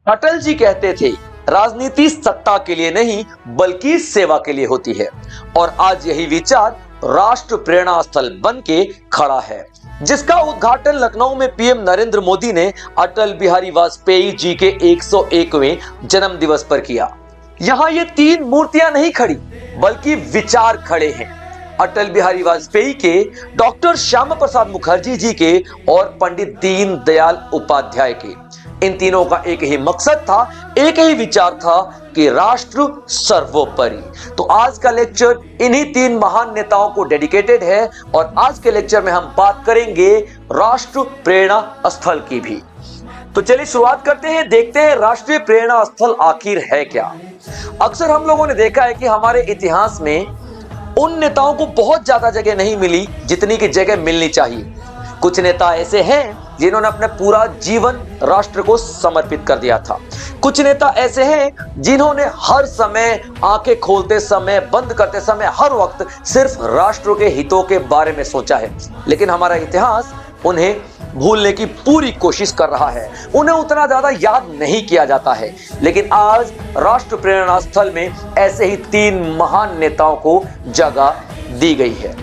अटल जी कहते थे, राजनीति सत्ता के लिए नहीं बल्कि सेवा के लिए होती है। और आज यही विचार राष्ट्र प्रेरणा स्थल बन के खड़ा है, जिसका उद्घाटन लखनऊ में पीएम नरेंद्र मोदी ने अटल बिहारी वाजपेयी जी के 101वें जन्म दिवस पर किया। यहाँ ये तीन मूर्तियां नहीं खड़ी बल्कि विचार खड़े हैं। अटल बिहारी वाजपेयी के, डॉक्टर श्यामा प्रसाद मुखर्जी जी के और पंडित दीनदयाल उपाध्याय के। इन तीनों का एक ही मकसद था, एक ही विचार था कि राष्ट्र सर्वोपरि। तो आज का लेक्चर इन्हीं तीन महान नेताओं को डेडिकेटेड है और आज के लेक्चर में हम बात करेंगे राष्ट्र प्रेरणा स्थल की भी। तो चलिए शुरुआत करते हैं, देखते हैं राष्ट्रीय प्रेरणा स्थल आखिर है क्या। अक्सर हम लोगों ने देखा है कि हमारे इतिहास में उन नेताओं को बहुत ज्यादा जगह नहीं मिली जितनी की जगह मिलनी चाहिए। कुछ नेता ऐसे हैं जिन्होंने अपना पूरा जीवन राष्ट्र को समर्पित कर दिया था। कुछ नेता ऐसे हैं जिन्होंने हर समय, आंखें खोलते समय, बंद करते समय, हर वक्त सिर्फ राष्ट्र के हितों के बारे में सोचा है। लेकिन हमारा इतिहास उन्हें भूलने की पूरी कोशिश कर रहा है, उन्हें उतना ज्यादा याद नहीं किया जाता है। लेकिन आज राष्ट्र प्रेरणा स्थल में ऐसे ही तीन महान नेताओं को जगह दी गई है।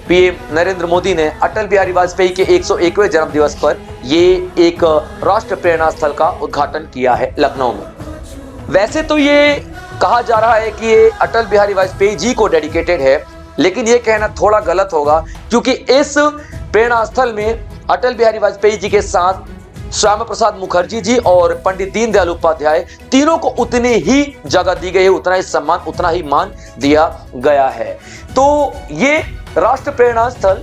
पीएम नरेंद्र मोदी ने अटल बिहारी वाजपेयी के 101वें जन्म दिवस पर ये एक राष्ट्र प्रेरणा स्थल का उद्घाटन किया है लखनऊ में। वैसे तो ये कहा जा रहा है कि ये अटल बिहारी वाजपेयी जी को डेडिकेटेड है, लेकिन ये कहना थोड़ा गलत होगा, क्योंकि इस प्रेरणा स्थल में अटल बिहारी वाजपेयी जी के साथ श्यामा प्रसाद मुखर्जी जी और पंडित दीनदयाल उपाध्याय तीनों को उतनी ही जगह दी गई है, उतना ही सम्मान, उतना ही मान दिया गया है। तो ये राष्ट्र प्रेरणा स्थल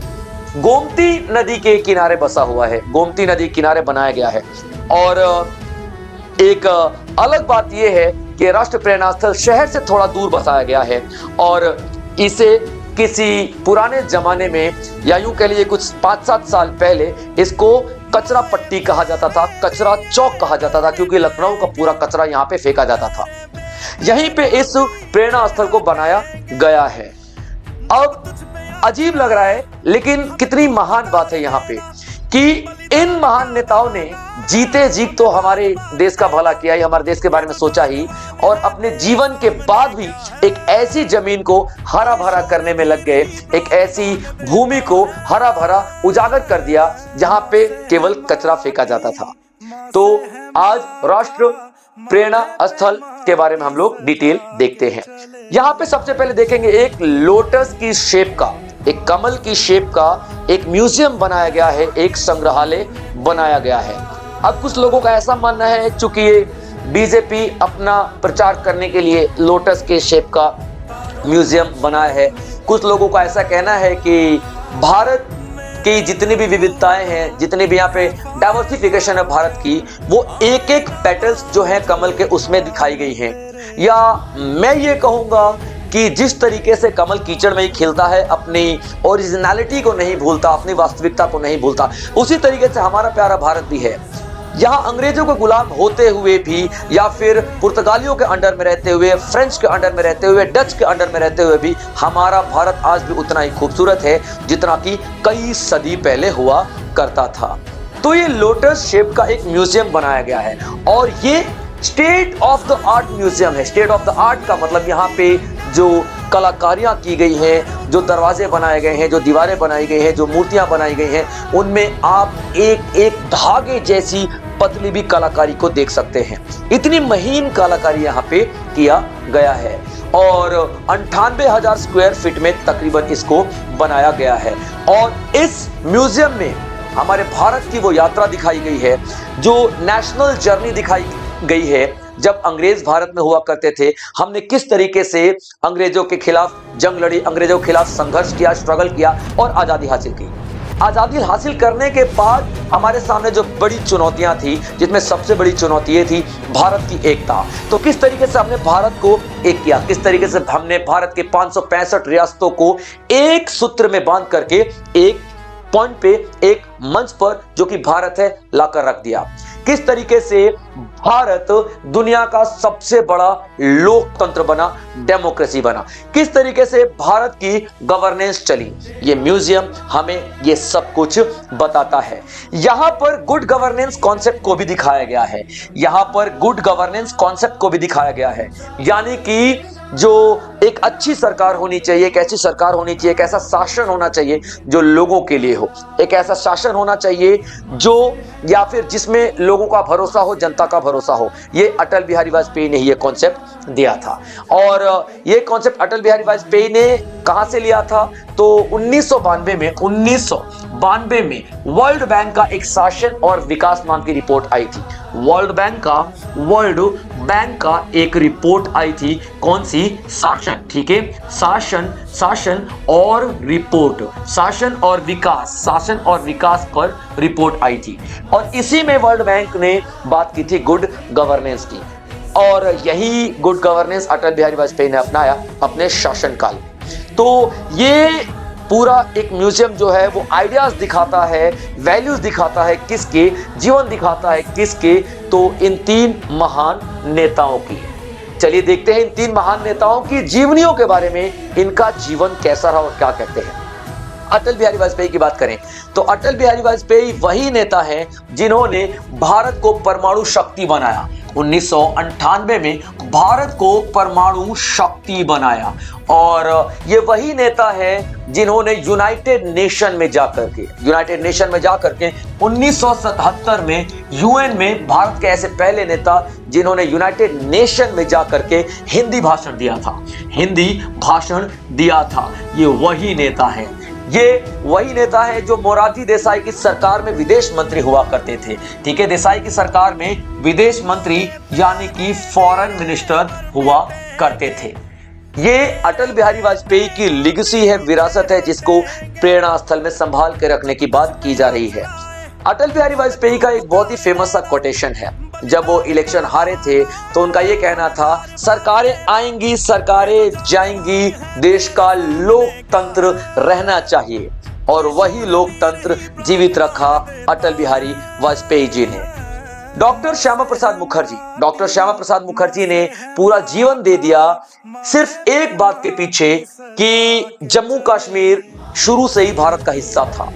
गोमती नदी के किनारे बसा हुआ है, गोमती नदी के किनारे बनाया गया है। और एक अलग बात यह है कि राष्ट्र प्रेरणा स्थल शहर से थोड़ा दूर बसाया गया है और इसे किसी पुराने जमाने में, या यूं कह लीजिए कुछ 5-7 साल पहले, इसको कचरा पट्टी कहा जाता था, कचरा चौक कहा जाता था, क्योंकि लखनऊ का पूरा कचरा यहाँ पे फेंका जाता था। यहीं पे इस प्रेरणा स्थल को बनाया गया है। अब अजीब लग रहा है, लेकिन कितनी महान बात है यहाँ पे कि इन महान नेताओं ने जीते जी तो हमारे देश का भला किया ही, हमारे देश के बारे में सोचा ही, और अपने जीवन के बाद भी एक ऐसी जमीन को हरा भरा करने में लग गए, एक ऐसी भूमि को हरा भरा उजागर कर दिया जहां पे केवल कचरा फेंका जाता था। तो आज राष्ट्र प्रेरणा स्थल के बारे में हम लोग डिटेल देखते हैं। यहाँ पे सबसे पहले देखेंगे एक लोटस की शेप का, एक कमल की शेप का एक म्यूजियम बनाया गया है, एक संग्रहालय बनाया गया है। अब कुछ लोगों का ऐसा मानना है, चूंकि ये बीजेपी अपना प्रचार करने के लिए लोटस के शेप का म्यूजियम बनाया है। कुछ लोगों का ऐसा कहना है कि भारत की जितनी भी विविधताएं हैं, जितनी भी यहाँ पे डाइवर्सिफिकेशन है भारत की, वो एक एक पेटल्स जो है कमल के उसमें दिखाई गई हैं। या मैं ये कहूँगा कि जिस तरीके से कमल कीचड़ में ही खिलता है, अपनी ओरिजिनलिटी को नहीं भूलता, अपनी वास्तविकता को नहीं भूलता, उसी तरीके से हमारा प्यारा भारत भी है। यहाँ अंग्रेजों के गुलाम होते हुए भी, या फिर पुर्तगालियों के अंडर में रहते हुए, फ्रेंच के अंडर में रहते हुए, डच के अंडर में रहते हुए भी हमारा भारत आज भी उतना ही खूबसूरत है जितना कि कई सदी पहले हुआ करता था। तो ये लोटस शेप का एक म्यूजियम बनाया गया है और ये state of the art museum है। स्टेट ऑफ द आर्ट का मतलब यहाँ पे जो कलाकारियाँ की गई हैं, जो दरवाजे बनाए गए हैं, जो दीवारें बनाई गई हैं, जो मूर्तियाँ बनाई गई हैं, उनमें आप एक एक धागे जैसी पतली भी कलाकारी को देख सकते हैं। इतनी महीन कलाकारी यहाँ पे किया गया है और 98,000 स्क्वायर फीट में तकरीबन इसको बनाया गया है। और इस म्यूजियम में हमारे भारत की वो यात्रा दिखाई गई है, जो नेशनल जर्नी दिखाई गई है। जब अंग्रेज भारत में हुआ करते थे, हमने किस तरीके से अंग्रेजों के खिलाफ जंग लड़ी, अंग्रेजों के खिलाफ संघर्ष किया, स्ट्रगल किया और आज़ादी हासिल की। आज़ादी हासिल करने के बाद हमारे सामने जो बड़ी चुनौतियां थी, जिसमें सबसे बड़ी चुनौती ये थी भारत की एकता। तो किस तरीके से हमने भारत को एक किया, किस तरीके से हमने भारत के 565 रियासतों को एक सूत्र में बांध करके एक पॉइंट पे, एक मंच पर जो कि भारत है, लाकर रख दिया। किस तरीके से भारत दुनिया का सबसे बड़ा लोकतंत्र बना, डेमोक्रेसी बना। किस तरीके से भारत की गवर्नेंस चली, ये म्यूजियम हमें ये सब कुछ बताता है। यहां पर गुड गवर्नेंस कॉन्सेप्ट को भी दिखाया गया है, यहां पर गुड गवर्नेंस कॉन्सेप्ट को भी दिखाया गया है, यानी कि जो एक अच्छी सरकार होनी चाहिए, एक ऐसी सरकार होनी चाहिए, एक ऐसा शासन होना चाहिए जो लोगों के लिए हो, एक ऐसा शासन होना चाहिए जो या फिर जिसमें लोगों का भरोसा हो, जनता का भरोसा हो। ये अटल बिहारी वाजपेयी ने ये कॉन्सेप्ट दिया था। और ये कॉन्सेप्ट अटल बिहारी वाजपेयी ने कहां से लिया था, तो 1992 में वर्ल्ड बैंक का एक शासन और विकास नाम की रिपोर्ट आई थी। वर्ल्ड बैंक का एक रिपोर्ट आई थी, कौन सी, शासन, ठीक है, शासन और रिपोर्ट, शासन और विकास पर रिपोर्ट आई थी। और इसी में वर्ल्ड बैंक ने बात की थी गुड गवर्नेंस की, और यही गुड गवर्नेंस अटल बिहारी वाजपेयी ने अपनाया अपने शासनकाल। तो ये पूरा एक म्यूजियम जो है वो आइडियाज दिखाता है, वैल्यूज दिखाता है, किसके जीवन दिखाता है, किसके, तो इन तीन महान नेताओं की। चलिए देखते हैं इन तीन महान नेताओं की जीवनियों के बारे में, इनका जीवन कैसा रहा और क्या कहते हैं। अटल बिहारी वाजपेयी की बात करें तो अटल बिहारी वाजपेयी वही नेता हैं जिन्होंने भारत को परमाणु शक्ति बनाया। 1998 में भारत को परमाणु शक्ति बनाया, और ये वही नेता है जिन्होंने यूनाइटेड नेशन में जाकर के 1977 में यूएन में भारत के ऐसे पहले नेता जिन्होंने यूनाइटेड नेशन में जाकर के हिंदी भाषण दिया था। ये वही नेता है जो मोरारजी देसाई की सरकार में विदेश मंत्री हुआ करते थे। ठीक है, देसाई की सरकार में विदेश मंत्री यानी कि फॉरेन मिनिस्टर हुआ करते थे। ये अटल बिहारी वाजपेयी की लिगेसी है, विरासत है, जिसको प्रेरणा स्थल में संभाल के रखने की बात की जा रही है। अटल बिहारी वाजपेयी का एक बहुत ही फेमस सा कोटेशन है। जब वो इलेक्शन हारे थे तो उनका ये कहना था, सरकारें आएंगी, सरकारें जाएंगी, देश का लोकतंत्र रहना चाहिए। और वही लोकतंत्र जीवित रखा अटल बिहारी वाजपेयी जी ने। डॉक्टर श्यामा प्रसाद मुखर्जी ने पूरा जीवन दे दिया सिर्फ एक बात के पीछे कि जम्मू कश्मीर शुरू से ही भारत का हिस्सा था।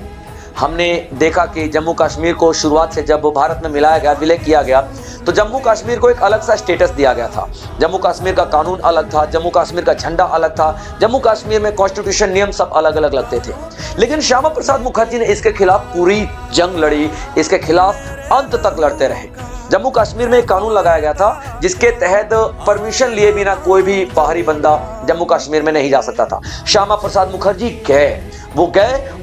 हमने देखा कि जम्मू कश्मीर को शुरुआत से जब भारत में मिलाया गया, विलय किया गया, तो जम्मू कश्मीर को एक अलग सा स्टेटस दिया गया था। जम्मू कश्मीर का कानून अलग था, जम्मू कश्मीर का झंडा अलग था, जम्मू कश्मीर में कॉन्स्टिट्यूशन नियम सब अलग अलग लगते थे। लेकिन श्यामा प्रसाद मुखर्जी ने इसके खिलाफ पूरी जंग लड़ी, इसके खिलाफ अंत तक लड़ते रहे। जम्मू कश्मीर में एक कानून लगाया गया था जिसके तहत परमिशन लिए बिना कोई भी बाहरी बंदा जम्मू कश्मीर में नहीं जा सकता था। श्यामा प्रसाद मुखर्जी गए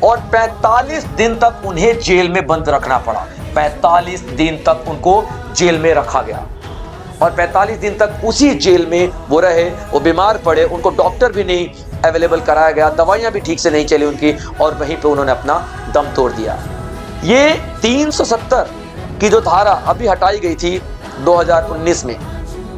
और 45 दिन तक उन्हें जेल में बंद रखना पड़ा। 45 दिन तक उनको जेल में रखा गया, और 45 दिन तक उसी जेल में वो रहे। वो बीमार पड़े, उनको डॉक्टर भी नहीं अवेलेबल कराया गया, दवाइयां भी ठीक से नहीं चली उनकी, और वहीं पे उन्होंने अपना दम तोड़ दिया। ये 370 की जो धारा अभी हटाई गई थी 2019 में,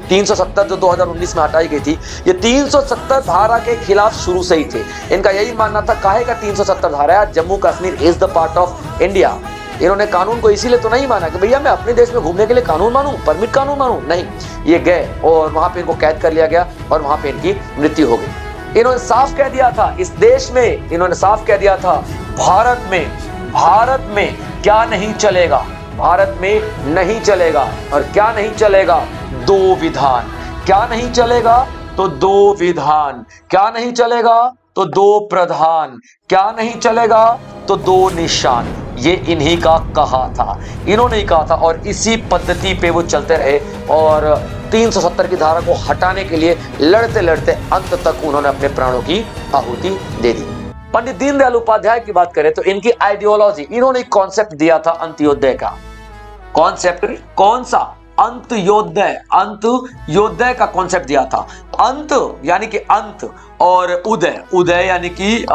370 जो 2019 में हटाई गई थी, ये 370 धारा के खिलाफ शुरू से ही थे। इनका यही मानना था, काहे का 370 धारा है, Jammu Kashmir is the part of India. इन्होंने कानून को इसीलिए तो नहीं माना कि भैया मैं अपने देश में घूमने के लिए कानून मानूं, परमिट कानून मानूं, नहीं। ये गए और वहां पे इनको कैद कर लिया गया और वहां पे इनकी मृत्यु हो गई। इन्होंने साफ कह दिया था, इस देश में इन्होंने साफ कह दिया था, भारत में क्या नहीं चलेगा, भारत में नहीं चलेगा। और क्या नहीं चलेगा, दो विधान। क्या नहीं चलेगा, तो दो विधान। क्या नहीं चलेगा, तो दो प्रधान। क्या नहीं चलेगा, तो दो निशान। ये इन्हीं का कहा था, इन्होंने ही कहा था, और इसी पद्धति पे वो चलते रहे। और 370 की धारा को हटाने के लिए लड़ते लड़ते अंत तक उन्होंने अपने प्राणों की आहुति दे दी। पंडित दीनदयाल उपाध्याय की बात करें तो इनकी आइडियोलॉजी, इन्होंने एक कॉन्सेप्ट दिया था अंत्योदय का। कॉन्सेप्ट कौन सा, अंत्योदय का कॉन्सेप्ट दिया था। अंत यानी कि अंत, और उदय यानी कि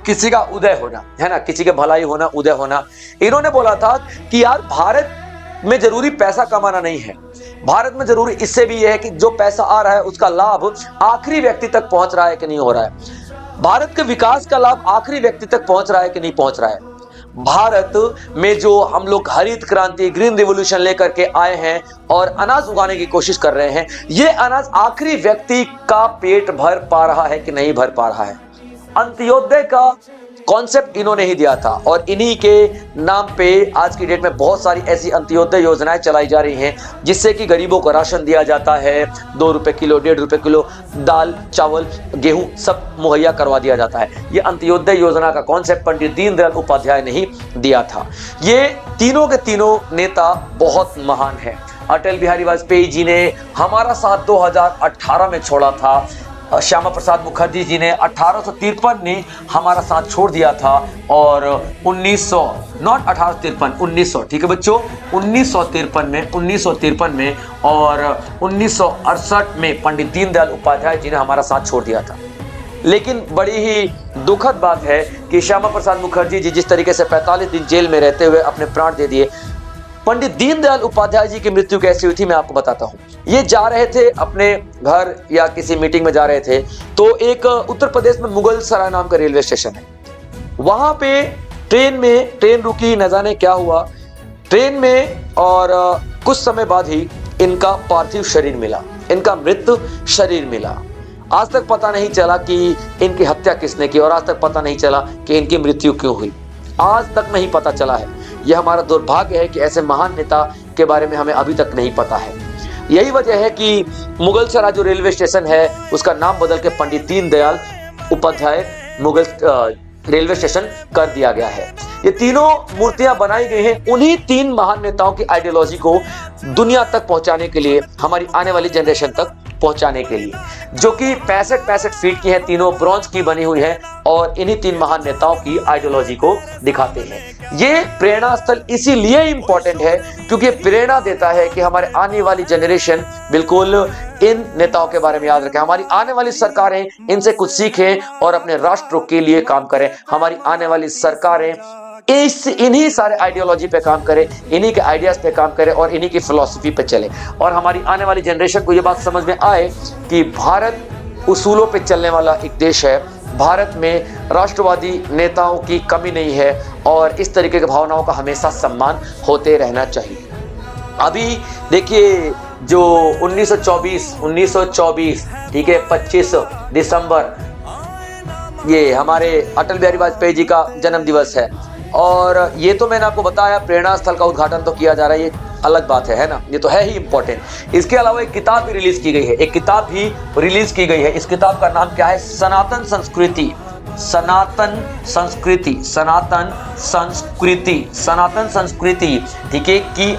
किसी का उदय होना, है ना, किसी के भलाई होना, उदय होना। इन्होंने बोला था कि यार भारत में जरूरी पैसा कमाना नहीं है, भारत में जरूरी इससे भी यह है कि जो पैसा आ रहा है उसका लाभ आखिरी व्यक्ति तक पहुंच रहा है कि नहीं हो रहा है। भारत के विकास का लाभ आखिरी व्यक्ति तक पहुंच रहा है कि नहीं पहुंच रहा है। भारत में जो हम लोग हरित क्रांति, ग्रीन रिवॉल्यूशन लेकर के आए हैं और अनाज उगाने की कोशिश कर रहे हैं, ये अनाज आखिरी व्यक्ति का पेट भर पा रहा है कि नहीं भर पा रहा है। अंत्योदय का कॉन्सेप्ट इन्होंने ही दिया था और इन्हीं के नाम पे आज की डेट में बहुत सारी ऐसी अंत्योदय योजनाएं चलाई जा रही हैं, जिससे कि गरीबों को राशन दिया जाता है, 2 रुपए किलो, 1.5 रुपए किलो दाल, चावल, गेहूं सब मुहैया करवा दिया जाता है। ये अंत्योदय योजना का कॉन्सेप्ट पंडित दीनदयाल उपाध्याय ने ही दिया था। ये तीनों के तीनों नेता बहुत महान हैं। अटल बिहारी वाजपेयी जी ने हमारा साथ 2018 में छोड़ा था। श्यामा प्रसाद मुखर्जी जी ने 1853 में हमारा साथ छोड़ दिया था और 1900 ठीक है बच्चों, 1953 में और 1968 में पंडित दीनदयाल उपाध्याय जी ने हमारा साथ छोड़ दिया था। लेकिन बड़ी ही दुखद बात है कि श्यामा प्रसाद मुखर्जी जी जिस तरीके से 45 दिन जेल में रहते हुए अपने प्राण दे दिए, पंडित दीनदयाल उपाध्याय जी की मृत्यु कैसी हुई थी मैं आपको बताता हूं। ये जा रहे थे अपने घर या किसी मीटिंग में जा रहे थे, तो एक उत्तर प्रदेश में मुगल सराय नाम का रेलवे स्टेशन है, वहां पे ट्रेन रुकी, न जाने क्या हुआ ट्रेन में, और कुछ समय बाद ही इनका पार्थिव शरीर मिला, इनका मृत शरीर मिला। आज तक पता नहीं चला कि इनकी हत्या किसने की और आज तक पता नहीं चला कि इनकी मृत्यु क्यों हुई, आज तक नहीं पता चला है। यह हमारा दुर्भाग्य है कि ऐसे महान नेता के बारे में हमें अभी तक नहीं पता है। यही वजह है कि मुगलसराय जो रेलवे स्टेशन है उसका नाम बदल के पंडित दीनदयाल उपाध्याय मुगल रेलवे स्टेशन कर दिया गया है। ये तीनों मूर्तियां बनाई गई हैं उन्हीं 3 महान नेताओं की आइडियोलॉजी को दुनिया तक पहुंचाने के लिए, हमारी आने वाली जनरेशन तक पहुंचाने के लिए, जो कि 65 फीट की है, तीनों ब्रॉन्ज की बनी हुई है और इन्हीं 3 महान नेताओं की आइडियोलॉजी को दिखाते हैं। ये प्रेरणा स्थल इसीलिए इंपॉर्टेंट है क्योंकि प्रेरणा देता है कि हमारे आने वाली जनरेशन बिल्कुल इन नेताओं के बारे में याद रखें, हमारी आने वाली सरकारें इनसे कुछ सीखें और अपने राष्ट्र के लिए काम करें। हमारी आने वाली सरकारें इन्हीं सारे आइडियोलॉजी पे काम करें, इन्हीं के आइडियाज पे काम करें और इन्हीं की फिलॉसफी पे चले और हमारी आने वाली जनरेशन को ये बात समझ में आए कि भारत उसूलों पे चलने वाला एक देश है, भारत में राष्ट्रवादी नेताओं की कमी नहीं है और इस तरीके की भावनाओं का हमेशा सम्मान होते रहना चाहिए। अभी देखिए जो 1924 ठीक है 25 दिसंबर ये हमारे अटल बिहारी वाजपेयी जी का जन्म दिवस है और ये तो मैंने आपको बताया प्रेरणा स्थल का उद्घाटन तो किया जा रहा है, ये अलग बात है ना, ये तो है ही इंपॉर्टेंट। इसके अलावा एक किताब भी रिलीज की गई है, इस किताब का नाम क्या है? सनातन संस्कृति ठीक है की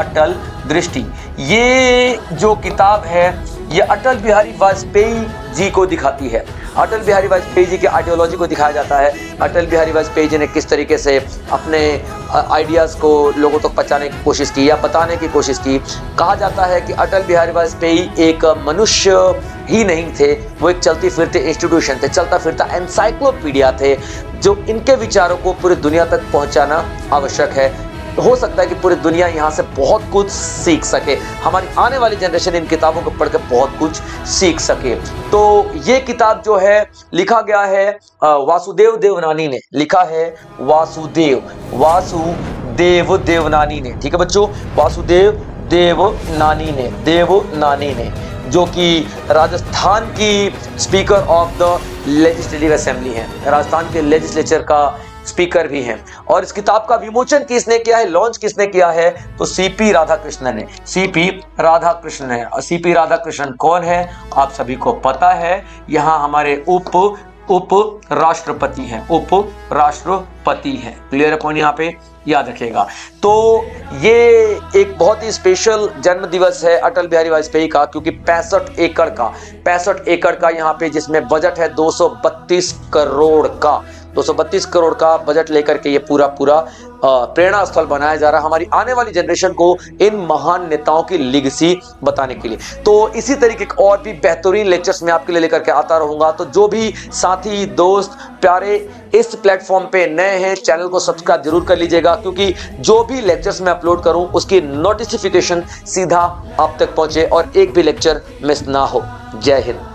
अटल दृष्टि। ये जो किताब है ये अटल बिहारी वाजपेयी जी को दिखाती है, अटल बिहारी वाजपेयी जी की आइडियोलॉजी को दिखाया जाता है। अटल बिहारी वाजपेयी जी ने किस तरीके से अपने आइडियाज़ को लोगों तक पहुंचाने की कोशिश की या बताने की कोशिश की। कहा जाता है कि अटल बिहारी वाजपेयी एक मनुष्य ही नहीं थे, वो एक चलती फिरते इंस्टीट्यूशन थे, चलता फिरता एनसाइक्लोपीडिया थे, जो इनके विचारों को पूरी दुनिया तक पहुँचाना आवश्यक है। हो सकता है कि पूरी दुनिया यहाँ से बहुत कुछ सीख सके, हमारी आने वाली जनरेशन इन किताबों को पढ़ के बहुत कुछ सीख सके। तो ये किताब जो है लिखा गया है वासुदेव देवनानी ने, लिखा है वासुदेव देवनानी ने, ठीक है बच्चों, वासुदेव देवनानी ने जो कि राजस्थान की speaker of the legislative assembly है, राजस्थान के लेजिस्लेचर का स्पीकर भी हैं। और इस किताब का विमोचन किसने किया है, लॉन्च किसने किया है? तो सीपी राधाकृष्णन ने, सीपी राधाकृष्णन कौन है आप सभी को पता है, यहाँ हमारे उप राष्ट्रपति हैं। क्लियर है पॉइंट, यहाँ पे याद रखिएगा। तो ये एक बहुत ही स्पेशल जन्म दिवस है अटल बिहारी वाजपेयी का, क्योंकि 65 एकड़ का यहाँ पे, जिसमें बजट है 232 करोड़ का बजट लेकर के ये पूरा प्रेरणा स्थल बनाया जा रहा है हमारी आने वाली जनरेशन को इन महान नेताओं की लेगेसी बताने के लिए। तो इसी तरीके के और भी बेहतरीन लेक्चर्स मैं आपके लिए लेकर के आता रहूंगा। तो जो भी साथी दोस्त प्यारे इस प्लेटफॉर्म पे नए हैं, चैनल को सब्सक्राइब जरूर कर लीजिएगा, क्योंकि जो भी लेक्चर्स मैं अपलोड करूं उसकी नोटिफिकेशन सीधा आप तक पहुंचे और एक भी लेक्चर मिस ना हो। जय हिंद।